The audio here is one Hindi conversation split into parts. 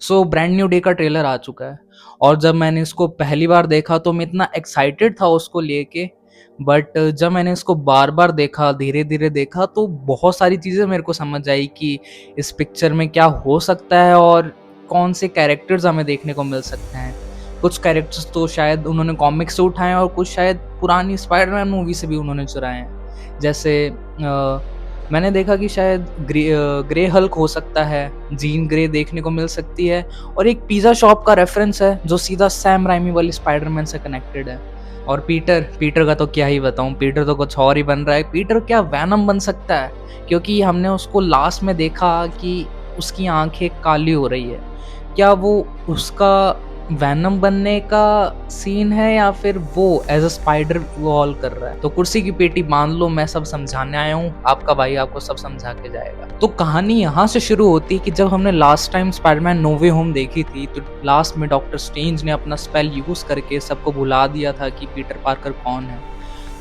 ब्रांड न्यू डे का ट्रेलर आ चुका है और जब मैंने इसको पहली बार देखा तो मैं इतना एक्साइटेड था उसको लेके। बट जब मैंने इसको बार बार देखा, धीरे धीरे देखा, तो बहुत सारी चीज़ें मेरे को समझ आई कि इस पिक्चर में क्या हो सकता है और कौन से कैरेक्टर्स हमें देखने को मिल सकते हैं। कुछ कैरेक्टर्स तो शायद उन्होंने कॉमिक से उठाए हैं और कुछ शायद पुरानी स्पाइडरमैन मूवी से भी उन्होंने चुराए हैं। जैसे मैंने देखा कि शायद ग्रे हल्क हो सकता है, जीन ग्रे देखने को मिल सकती है, और एक पिज़्ज़ा शॉप का रेफरेंस है जो सीधा सैम राइमी वाली स्पाइडरमैन से कनेक्टेड है। और पीटर पीटर का तो क्या ही बताऊँ, पीटर तो कुछ और ही बन रहा है। पीटर क्या वैनम बन सकता है, क्योंकि हमने उसको लास्ट में देखा कि उसकी आँखें काली हो रही है। क्या वो उसका वैनम बनने का सीन है या फिर वो एज अ स्पाइडर इवॉल्व कर रहा है? तो कुर्सी की पेटी बांध लो, मैं सब समझाने आया हूँ, आपका भाई आपको सब समझा के जाएगा। तो कहानी यहाँ से शुरू होती कि जब हमने लास्ट टाइम स्पाइडरमैन नो वे होम देखी थी, तो लास्ट में डॉक्टर स्ट्रेंज ने अपना स्पेल यूज करके सबको भुला दिया था कि पीटर पार्कर कौन है।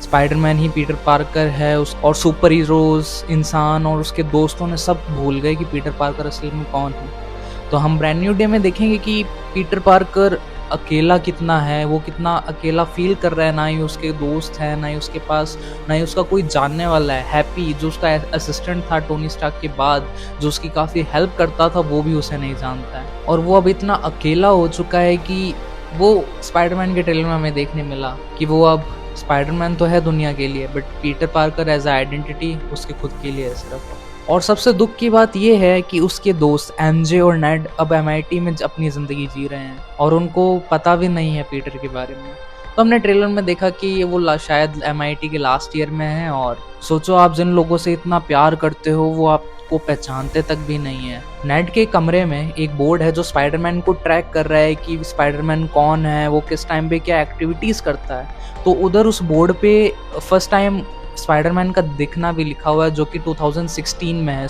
स्पाइडरमैन ही पीटर पार्कर है उस, और सुपर हीरोज, इंसान और उसके दोस्तों ने सब भूल गए कि पीटर पार्कर असल में कौन है। तो हम ब्रांड न्यू डे में देखेंगे कि पीटर पार्कर अकेला कितना है, वो कितना अकेला फील कर रहा है। ना ही उसके दोस्त हैं, ना ही उसके पास, ना ही उसका कोई जानने वाला है। हैप्पी जो उसका असिस्टेंट था टोनी स्टार्क के बाद, जो उसकी काफ़ी हेल्प करता था, वो भी उसे नहीं जानता है। और वो अब इतना अकेला हो चुका है कि वो स्पाइडरमैन के ट्रेलर में हमें देखने मिला कि वो अब स्पाइडरमैन तो है दुनिया के लिए, but Peter Parker as a identity उसके खुद के लिए है सिर्फ। और सबसे दुख की बात यह है कि उसके दोस्त एमजे और नेड अब एमआईटी में अपनी ज़िंदगी जी रहे हैं और उनको पता भी नहीं है पीटर के बारे में। तो हमने ट्रेलर में देखा कि ये वो शायद एमआईटी के लास्ट ईयर में है, और सोचो आप जिन लोगों से इतना प्यार करते हो वो आपको पहचानते तक भी नहीं है। नेड के कमरे में एक बोर्ड है जो स्पाइडरमैन को ट्रैक कर रहा है कि स्पाइडरमैन कौन है, वो किस टाइम पे क्या एक्टिविटीज़ करता है। तो उधर उस बोर्ड पे फर्स्ट टाइम स्पाइडरमैन का दिखना भी लिखा हुआ है, जो कि 2016 में है।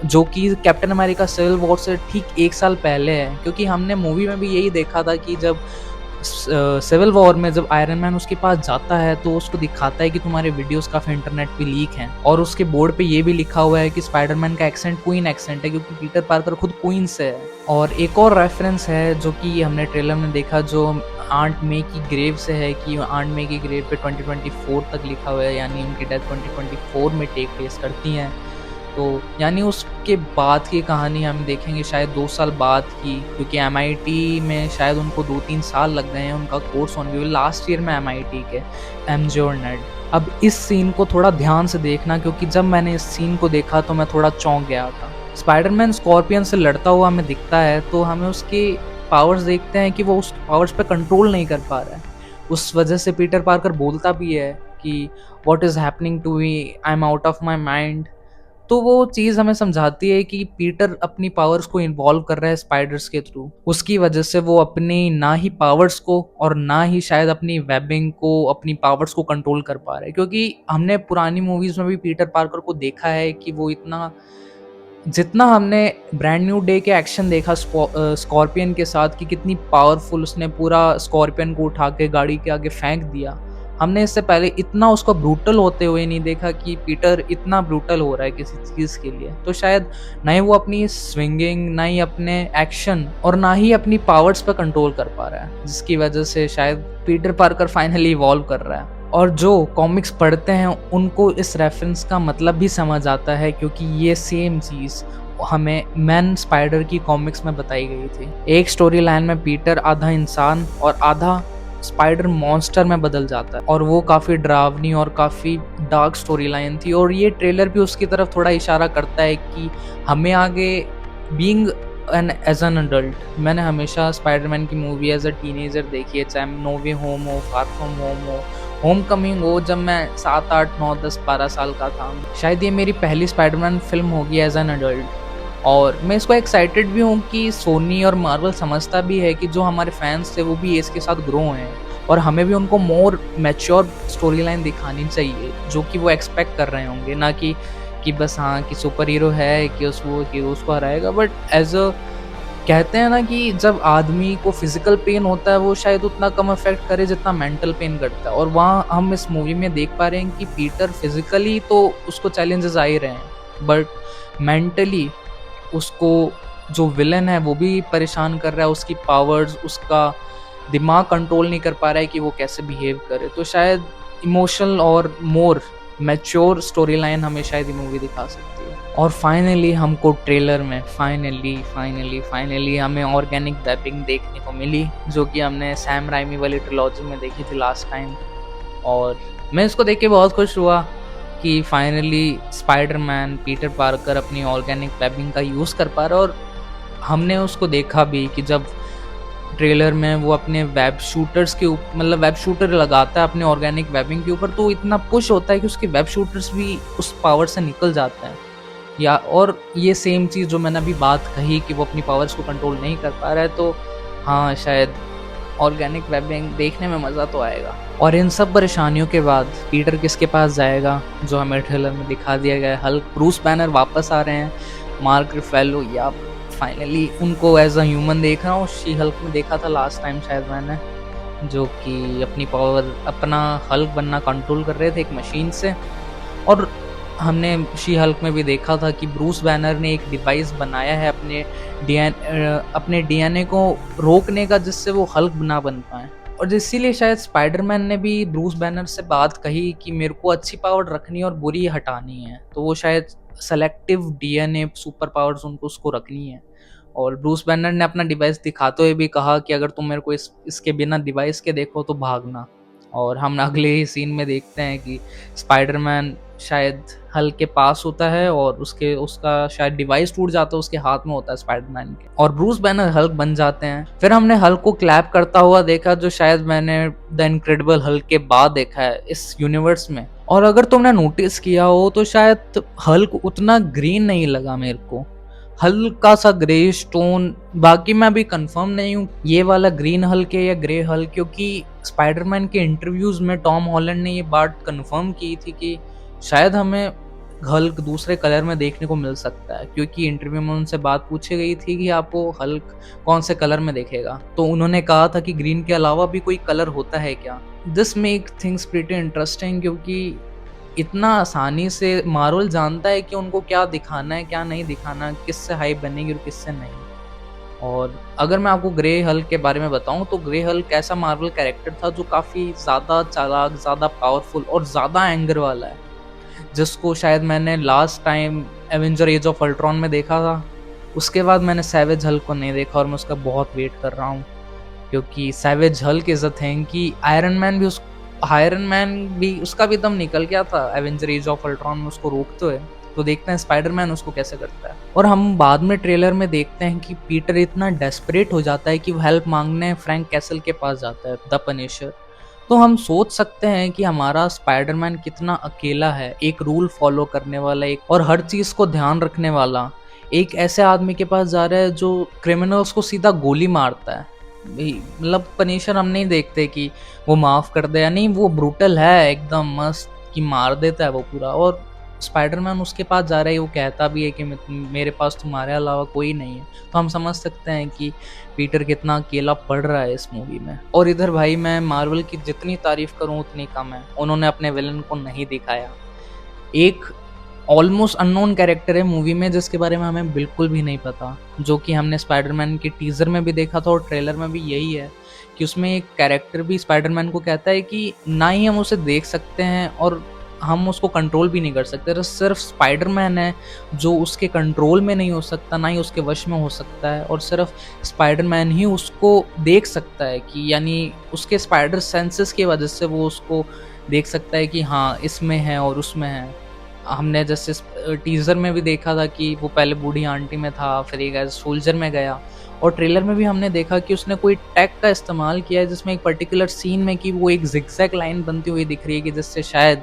जो कि कैप्टन अमेरिका सिविल वॉर से ठीक 1 साल पहले है, क्योंकि हमने मूवी में भी यही देखा था कि जब सिविल वॉर में जब आयरन मैन उसके पास जाता है तो उसको दिखाता है कि तुम्हारे वीडियोस काफ़ी इंटरनेट पे लीक हैं, और उसके बोर्ड पे ये भी लिखा हुआ है कि स्पाइडरमैन का एक्सेंट क्वीन एक्सेंट है, क्योंकि पीटर पार्कर खुद क्वीन से है। और एक और रेफरेंस है जो कि हमने ट्रेलर में देखा, जो आंट मे की ग्रेव से है, कि आंट मे की ग्रेव पे 2024 तक लिखा हुआ है, यानी उनकी डेथ 2024 में टेक प्लेस करती हैं। तो यानी उसके बाद की कहानी हम देखेंगे शायद 2 साल बाद की, क्योंकि एमआईटी में शायद उनको 2-3 साल लग गए हैं उनका कोर्स होने में, लास्ट ईयर में एमआईटी के एमजे और नेड। अब इस सीन को थोड़ा ध्यान से देखना, क्योंकि जब मैंने इस सीन को देखा तो मैं थोड़ा चौंक गया था। स्पाइडरमैन स्कॉर्पियन से लड़ता हुआ हमें दिखता है, तो हमें उसके पावर्स देखते हैं कि वो उस पावर्स पे कंट्रोल नहीं कर पा रहा है। उस वजह से पीटर पार्कर बोलता भी है कि what is happening to me, I am out of my mind. तो वो चीज़ हमें समझाती है कि पीटर अपनी पावर्स को इन्वॉल्व कर रहा है स्पाइडर्स के थ्रू। उसकी वजह से वो अपनी ना ही पावर्स को और ना ही शायद अपनी वेबिंग को, अपनी पावर्स को कंट्रोल कर पा रहा है, क्योंकि हमने पुरानी मूवीज़ में भी पीटर पार्कर को देखा है कि वो इतना, जितना हमने ब्रांड न्यू डे के एक्शन देखा स्कॉर्पियन के साथ कि कितनी पावरफुल उसने पूरा स्कॉर्पियन को उठा के गाड़ी के आगे फेंक दिया, हमने इससे पहले इतना उसको ब्रूटल होते हुए नहीं देखा कि पीटर इतना ब्रूटल हो रहा है किसी चीज़ के लिए। तो शायद ना ही वो अपनी स्विंगिंग, ना ही अपने एक्शन, और ना ही अपनी पावर्स पे कंट्रोल कर पा रहा है, जिसकी वजह से शायद पीटर पार्कर फाइनली इवॉल्व कर रहा है। और जो कॉमिक्स पढ़ते हैं उनको इस रेफरेंस का मतलब भी समझ आता है, क्योंकि ये सेम चीज़ हमें मैन स्पाइडर की कॉमिक्स में बताई गई थी। एक स्टोरी लाइन में पीटर आधा इंसान और आधा स्पाइडर मॉन्स्टर में बदल जाता है, और वो काफ़ी डरावनी और काफ़ी डार्क स्टोरी लाइन थी। और ये ट्रेलर भी उसकी तरफ थोड़ा इशारा करता है कि हमें आगे बीइंग एज एन अडल्ट, मैंने हमेशा स्पाइडरमैन की मूवी एज अ टीनेजर देखी है, चाहे नो वे होम हो, फार फ्रॉम होम हो, होम कमिंग हो, जब मैं 7, 8, 9, 10, 12 साल का था। शायद ये मेरी पहली स्पाइडरमैन फिल्म होगी एज एन अडल्ट। और मैं इसको एक्साइटेड भी हूँ कि सोनी और मार्वल समझता भी है कि जो हमारे फैंस थे वो भी इसके साथ ग्रो हैं, और हमें भी उनको मोर मैच्योर स्टोरी लाइन दिखानी चाहिए, जो कि वो एक्सपेक्ट कर रहे होंगे। ना कि बस हाँ कि सुपर हीरो है कि वो हीरोज़ को हराएगा, बट एज अ, कहते हैं ना कि जब आदमी को फिजिकल पेन होता है वो शायद उतना कम अफेक्ट करे जितना मेंटल पेन करता है, और वहाँ हम इस मूवी में देख पा रहे हैं कि पीटर फिजिकली तो उसको चैलेंजेस आ ही रहे हैं, बट मेंटली उसको जो विलेन है वो भी परेशान कर रहा है, उसकी पावर्स, उसका दिमाग कंट्रोल नहीं कर पा रहा है कि वो कैसे बिहेव करे। तो शायद इमोशनल और मोर मैच्योर स्टोरी लाइन हमें शायद ये मूवी दिखा सकती है। और फाइनली हमको ट्रेलर में फाइनली हमें ऑर्गेनिक वेबिंग देखने को मिली, जो कि हमने सैम राइमी वाली ट्रिलॉजी में देखी थी लास्ट टाइम। और मैं इसको देख के बहुत खुश हुआ कि फाइनली स्पाइडरमैन पीटर पार्कर अपनी ऑर्गेनिक वेबिंग का यूज़ कर पा रहा है। और हमने उसको देखा भी कि जब ट्रेलर में वो अपने वेब शूटर्स के मतलब वेब शूटर लगाता है अपने ऑर्गेनिक वेबिंग के ऊपर, तो इतना पुश होता है कि उसके वेब शूटर्स भी उस पावर से निकल जाते हैं। या और ये सेम चीज़ जो मैंने अभी बात कही कि वो अपनी पावर्स को कंट्रोल नहीं कर पा रहा है, तो हाँ, शायद ऑर्गेनिक वेबिंग देखने में मज़ा तो आएगा। और इन सब परेशानियों के बाद पीटर किसके पास जाएगा, जो हमें ट्रेलर में दिखा दिया गया है। हल्क ब्रूस बैनर वापस आ रहे हैं, मार्क रुफेलो, या फाइनली उनको एज अ ह्यूमन देख रहा हूँ। शी हल्क में देखा था लास्ट टाइम शायद मैंने, जो कि अपनी पावर, अपना हल्क बनना कंट्रोल कर रहे थे एक मशीन से। और हमने शी हल्क में भी देखा था कि ब्रूस बैनर ने एक डिवाइस बनाया है अपने डीएनए को रोकने का, जिससे वो हल्क ना बन पाए। और इसीलिए शायद स्पाइडरमैन ने भी ब्रूस बैनर से बात कही कि मेरे को अच्छी पावर रखनी है और बुरी हटानी है, तो वो शायद सेलेक्टिव डीएनए सुपर पावर्स उनको उसको रखनी है। और ब्रूस बैनर ने अपना डिवाइस दिखाते हुए भी कहा कि अगर तुम मेरे को इसके बिना डिवाइस के देखो तो भागना। और हम अगले ही सीन में देखते हैं कि स्पाइडरमैन शायद हल्क के पास होता है और उसका शायद डिवाइस टूट जाता है, उसके हाथ में होता है स्पाइडरमैन के, और ब्रूस बैनर हल्क बन जाते हैं। फिर हमने हल्क को क्लैप करता हुआ देखा, जो शायद मैंने द इनक्रेडिबल हल्क के बाद देखा है इस यूनिवर्स में। और अगर तुमने नोटिस किया हो तो शायद हल्क उतना ग्रीन नहीं लगा मेरे को, हल्का सा ग्रे स्टोन। बाकी मैं अभी कंफर्म नहीं हूँ ये वाला ग्रीन हल्क है या ग्रे हल्क, क्योंकि स्पाइडरमैन के इंटरव्यूज में टॉम हॉलैंड ने ये बात कंफर्म की थी कि शायद हमें हल्क दूसरे कलर में देखने को मिल सकता है, क्योंकि इंटरव्यू में उनसे बात पूछी गई थी कि आपको हल्क कौन से कलर में देखेगा, तो उन्होंने कहा था कि ग्रीन के अलावा भी कोई कलर होता है क्या। This make things pretty interesting, क्योंकि इतना आसानी से मार्वल जानता है कि उनको क्या दिखाना है क्या नहीं दिखाना, किससे हाइप बनेगी और किससे नहीं। और अगर मैं आपको ग्रे हल्क के बारे में बताऊं तो ग्रे हल्क ऐसा मार्वल कैरेक्टर था जो काफ़ी ज़्यादा चालाक, ज़्यादा पावरफुल और ज़्यादा एंगर वाला है, जिसको शायद मैंने last time Avenger Age of Ultron में देखा था। उसके बाद मैंने सैवेज हल्क को नहीं देखा और मैं उसका बहुत वेट कर रहा हूँ, क्योंकि savage Hulk is a thing कि आयरन मैन भी उसका भी दम निकल गया था एवेंजर एज ऑफ अल्ट्रॉन में उसको रोकते हुए। तो देखते हैं स्पाइडरमैन उसको कैसे करता है। और हम बाद में ट्रेलर में देखते हैं कि पीटर इतना डेस्परेट हो जाता है कि वो हेल्प मांगने फ्रैंक कैसल के पास जाता है, द पनिशर। तो हम सोच सकते हैं कि हमारा स्पाइडरमैन कितना अकेला है, एक रूल फॉलो करने वाला, एक और हर चीज़ को ध्यान रखने वाला एक ऐसे आदमी के पास जा रहा है जो क्रिमिनल्स को सीधा गोली मारता है। मतलब पनिशर हम नहीं देखते कि वो माफ कर दे या नहीं, वो ब्रूटल है एकदम मस्त कि मार देता है वो पूरा। और स्पाइडरमैन उसके पास जा रहा है, वो कहता भी है कि मेरे पास तुम्हारे अलावा कोई नहीं है। तो हम समझ सकते हैं कि पीटर कितना अकेला पड़ रहा है इस मूवी में। और इधर भाई मैं मार्वल की जितनी तारीफ करूं उतनी कम है, उन्होंने अपने विलन को नहीं दिखाया। एक ऑलमोस्ट अननोन कैरेक्टर है मूवी में जिसके बारे में हमें बिल्कुल भी नहीं पता, जो कि हमने स्पाइडरमैन के टीजर में भी देखा था और ट्रेलर में भी यही है कि उसमें एक कैरेक्टर भी स्पाइडरमैन को कहता है कि ना ही हम उसे देख सकते हैं और हम उसको कंट्रोल भी नहीं कर सकते। तो सिर्फ स्पाइडरमैन है जो उसके कंट्रोल में नहीं हो सकता, ना ही उसके वश में हो सकता है, और सिर्फ स्पाइडरमैन ही उसको देख सकता है, कि यानी उसके स्पाइडर सेंसेस की वजह से वो उसको देख सकता है कि हाँ इसमें है और उसमें है। हमने जैसे टीज़र में भी देखा था कि वो पहले बूढ़ी आंटी में था, फिर एक एज सोल्जर में गया, और ट्रेलर में भी हमने देखा कि उसने कोई टेक का इस्तेमाल किया है जिसमें एक पर्टिकुलर सीन में कि वो एक जिगजैग लाइन बनती हुई दिख रही है कि जिससे शायद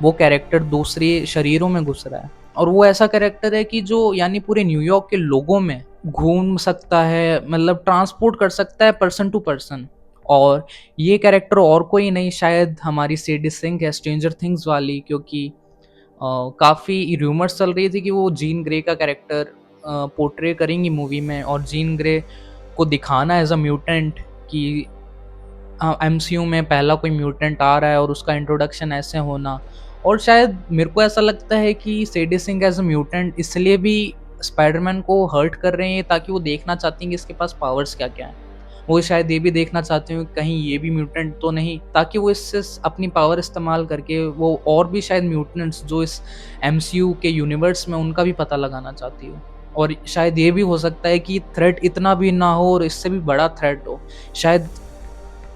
वो कैरेक्टर दूसरे शरीरों में घुस रहा है। और वो ऐसा कैरेक्टर है कि जो यानी पूरे न्यूयॉर्क के लोगों में घूम सकता है, मतलब ट्रांसपोर्ट कर सकता है पर्सन टू पर्सन। और ये कैरेक्टर और कोई नहीं, शायद हमारी सेडी सिंक है स्ट्रेंजर थिंग्स वाली, क्योंकि काफ़ी र्यूमर्स चल रही थी कि वो जीन ग्रे का कैरेक्टर पोर्ट्रे करेंगी मूवी में, और जीन ग्रे को दिखाना एज अ म्यूटेंट कि एमसीयू में पहला कोई म्यूटेंट आ रहा है और उसका इंट्रोडक्शन ऐसे होना। और शायद मेरे को ऐसा लगता है कि सेडी सिंह एज अ म्यूटेंट इसलिए भी स्पाइडरमैन को हर्ट कर रहे हैं ताकि वो देखना चाहती हैं कि इसके पास पावर्स क्या-क्या हैं। वो शायद ये भी देखना चाहते हो कहीं ये भी म्यूटेंट तो नहीं, ताकि वो इससे अपनी पावर इस्तेमाल करके वो और भी शायद म्यूटेंट्स जो इस एमसीयू के यूनिवर्स में उनका भी पता लगाना चाहती हो। और शायद ये भी हो सकता है कि थ्रेट इतना भी ना हो और इससे भी बड़ा थ्रेट हो। शायद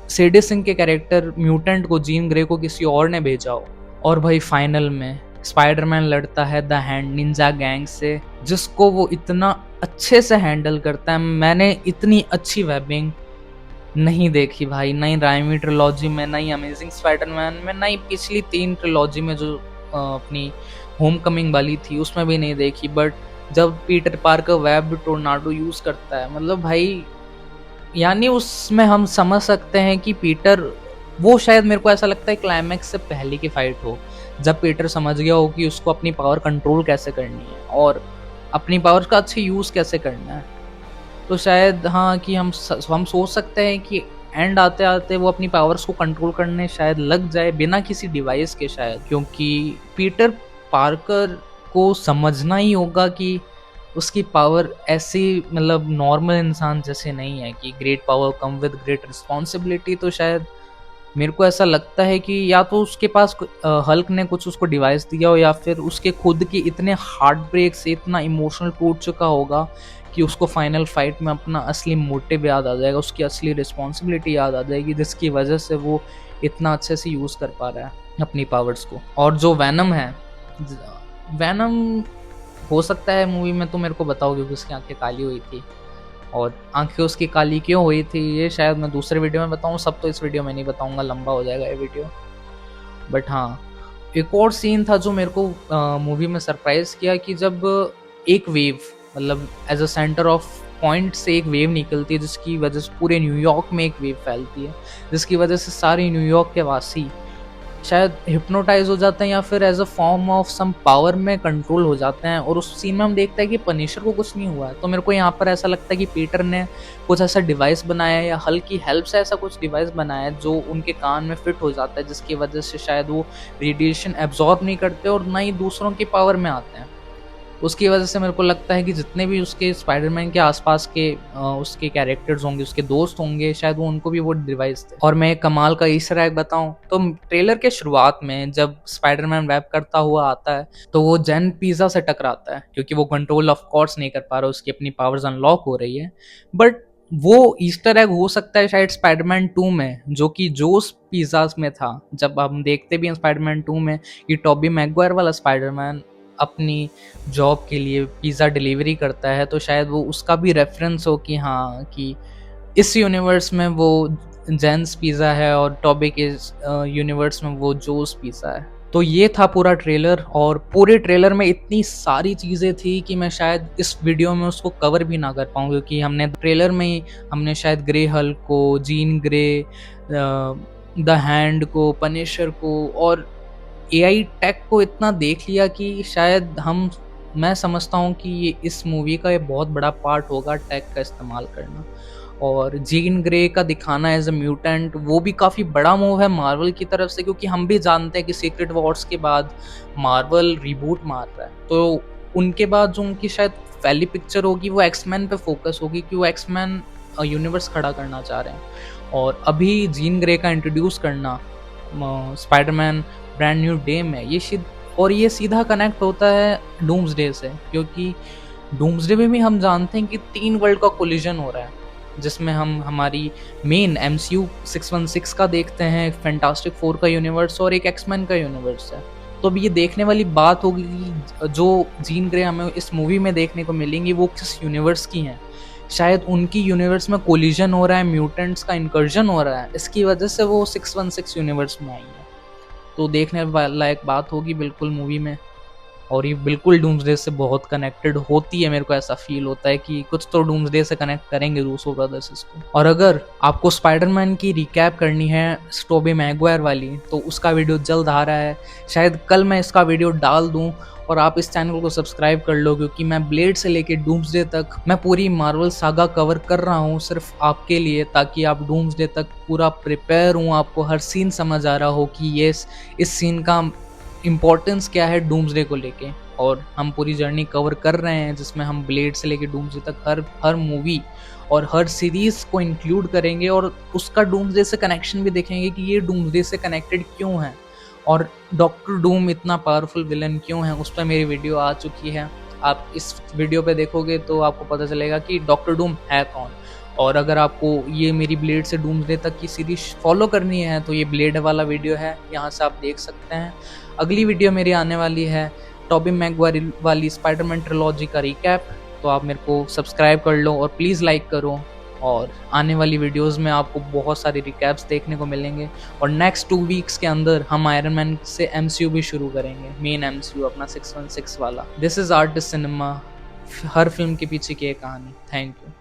सेडी सिंह के कैरेक्टर म्यूटेंट को, जीन ग्रे को किसी और ने भेजा हो। और भाई फाइनल में स्पाइडरमैन लड़ता है द हैंड निंजा गैंग से, जिसको वो इतना अच्छे से हैंडल करता है। मैंने इतनी अच्छी वेबिंग नहीं देखी भाई, नहीं राइमी ट्रिलॉजी में, नहीं अमेजिंग स्पाइडरमैन में, नहीं पिछली 3 ट्रिलॉजी में जो अपनी होम कमिंग वाली थी उसमें भी नहीं देखी। बट जब Peter Parker web tornado use करता है, मतलब भाई यानी उसमें हम समझ सकते हैं कि पीटर, वो शायद मेरे को ऐसा लगता है क्लाइमैक्स से पहले की फाइट हो, जब पीटर समझ गया हो कि उसको अपनी पावर कंट्रोल कैसे करनी है और अपनी पावर का अच्छे यूज कैसे करना है। तो शायद हाँ, कि हम सोच सकते हैं कि एंड आते आते वो अपनी पावर्स को कंट्रोल करने शायद लग जाए बिना किसी डिवाइस के, शायद क्योंकि पीटर पार्कर को समझना ही होगा कि उसकी पावर ऐसी, मतलब नॉर्मल इंसान जैसे नहीं है कि great power come with great responsibility. तो शायद मेरे को ऐसा लगता है कि या तो उसके पास हल्क ने कुछ उसको डिवाइस दिया हो, या फिर उसके खुद की इतने हार्ट ब्रेक से इतना इमोशनल टूट चुका होगा कि उसको फाइनल फाइट में अपना असली मोटिव याद आ जाएगा, उसकी असली रिस्पॉन्सिबिलिटी याद आ जाएगी, जिसकी वजह से वो इतना अच्छे से यूज़ कर पा रहा है अपनी पावर्स को। और जो वैनम है, वैनम हो सकता है मूवी में तो मेरे को बताओगे कि उसकी आंखें काली हुई थी, और आंखें उसकी काली क्यों हुई थी ये शायद मैं दूसरे वीडियो में बताऊं, सब तो इस वीडियो में नहीं बताऊंगा, लंबा हो जाएगा ये वीडियो। बट हाँ, एक और सीन था जो मेरे को मूवी में सरप्राइज किया कि जब एक वेव, मतलब as a centre of point से एक वेव निकलती है, जिसकी वजह से पूरे न्यूयॉर्क में एक वेव फैलती है, जिसकी वजह से सारे न्यूयॉर्क के वासी शायद हिप्नोटाइज हो जाते हैं या फिर as a form of some power में कंट्रोल हो जाते हैं। और उस सीन में हम देखते हैं कि पनिशर को कुछ नहीं हुआ है। तो मेरे को यहाँ पर ऐसा लगता है कि पीटर ने कुछ ऐसा डिवाइस बनाया है या हल्क की हेल्प से ऐसा कुछ डिवाइस बनाया है जो उनके कान में फिट हो जाता है, जिसकी वजह से शायद वो रेडिएशन एब्जॉर्ब नहीं करते और ना ही दूसरों की पावर में आते हैं। उसकी वजह से मेरे को लगता है कि जितने भी उसके स्पाइडरमैन के आसपास के उसके कैरेक्टर्स होंगे, उसके दोस्त होंगे, शायद वो उनको भी वो डिवाइस थे। और मैं एक कमाल का ईस्टर एग बताऊं तो ट्रेलर के शुरुआत में जब स्पाइडरमैन रैप करता हुआ आता है तो वो जेन पिज़्ज़ा से टकराता है, क्योंकि वो कंट्रोल ऑफ कोर्स नहीं कर पा रहा, उसकी अपनी पावर्स अनलॉक हो रही है। बट वो ईस्टर एग हो सकता है शायद स्पाइडरमैन 2 में, जो कि जोस पिज़्ज़ास में था। जब हम देखते भी हैं स्पाइडरमैन 2 में कि टॉबी मैगवायर वाला स्पाइडरमैन अपनी जॉब के लिए पिज़्ज़ा डिलीवरी करता है, तो शायद वो उसका भी रेफरेंस हो कि हाँ, कि इस यूनिवर्स में वो जेन्स पिज़्ज़ा है और टॉबी के यूनिवर्स में वो जोस पिज़्ज़ा है। तो ये था पूरा ट्रेलर, और पूरे ट्रेलर में इतनी सारी चीज़ें थी कि मैं शायद इस वीडियो में उसको कवर भी ना कर पाऊँ, क्योंकि हमने ट्रेलर में ही हमने शायद ग्रे हल्क को, जीन ग्रे, द हैंड को, पनिशर को और एआई टेक को इतना देख लिया कि शायद मैं समझता हूँ कि ये इस मूवी का ये बहुत बड़ा पार्ट होगा, टेक का इस्तेमाल करना। और जीन ग्रे का दिखाना एज अ म्यूटेंट, वो भी काफ़ी बड़ा मूव है मार्वल की तरफ से, क्योंकि हम भी जानते हैं कि सीक्रेट वॉर्स के बाद मार्वल रिबूट मार रहा है, तो उनके बाद जो उनकी शायद पहली पिक्चर होगी वो एक्समैन पे फोकस होगी, कि वो एक्समैन यूनिवर्स खड़ा करना चाह रहे हैं। और अभी जीन ग्रे का इंट्रोड्यूस करना स्पाइडरमैन ब्रांड न्यू डे में, ये सीधा कनेक्ट होता है डूम्सडे से, क्योंकि डूम्सडे में भी हम जानते हैं कि 3 वर्ल्ड का कोलिजन हो रहा है, जिसमें हम हमारी मेन एमसीयू 616 का देखते हैं, फैंटास्टिक 4 का यूनिवर्स और एक एक्समैन का यूनिवर्स है। तो अब ये देखने वाली बात होगी कि जो जीन ग्रे हमें इस मूवी में देखने को मिलेंगी वो किस यूनिवर्स की हैं। शायद उनकी यूनिवर्स में कोलिजन हो रहा है, म्यूटेंट्स का इंकर्जन हो रहा है, इसकी वजह से वो 616 यूनिवर्स में आई है। तो देखने लायक बात होगी बिल्कुल मूवी में, और ये बिल्कुल डूम्सडे से बहुत कनेक्टेड होती है। मेरे को ऐसा फील होता है कि कुछ तो डूम्सडे से कनेक्ट करेंगे रूसो ब्रदर्स इसको। और अगर आपको स्पाइडरमैन की रिकैप करनी है टोबी मैगवायर वाली, तो उसका वीडियो जल्द आ रहा है, शायद कल मैं इसका वीडियो डाल दूं। और आप इस चैनल को सब्सक्राइब कर लो, क्योंकि मैं ब्लेड से लेके डूम्सडे तक मैं पूरी मार्वल सागा कवर कर रहा हूँ सिर्फ आपके लिए, ताकि आप डूम्सडे तक पूरा प्रिपेयर हूँ, आपको हर सीन समझ आ रहा हो कि ये इस सीन का इम्पोर्टेंस क्या है डूम्सडे को लेके। और हम पूरी जर्नी कवर कर रहे हैं जिसमें हम ब्लेड से लेके डूम्सडे तक हर हर मूवी और हर सीरीज को इंक्लूड करेंगे और उसका डूम्सडे से कनेक्शन भी देखेंगे कि ये डूम्सडे से कनेक्टेड क्यों है और डॉक्टर डूम इतना पावरफुल विलन क्यों है। उस पर मेरी वीडियो आ चुकी है, आप इस वीडियो पे देखोगे तो आपको पता चलेगा कि डॉक्टर डूम है कौन। और अगर आपको ये मेरी ब्लेड से डूम्सडे तक की सीरीज फॉलो करनी है तो ये ब्लेड वाला वीडियो है, यहाँ से आप देख सकते हैं। अगली वीडियो मेरी आने वाली है टॉबी मैगवायर वाली स्पाइडरमैन ट्रिलॉजी का रिकैप, तो आप मेरे को सब्सक्राइब कर लो और प्लीज़ लाइक करो। और आने वाली वीडियोस में आपको बहुत सारे रिकैप्स देखने को मिलेंगे और नेक्स्ट 2 वीक्स के अंदर हम आयरन मैन से एमसीयू भी शुरू करेंगे, मेन एमसीयू अपना 616 वाला। This is artist cinema, her film के पीछे की एक कहानी। Thank you.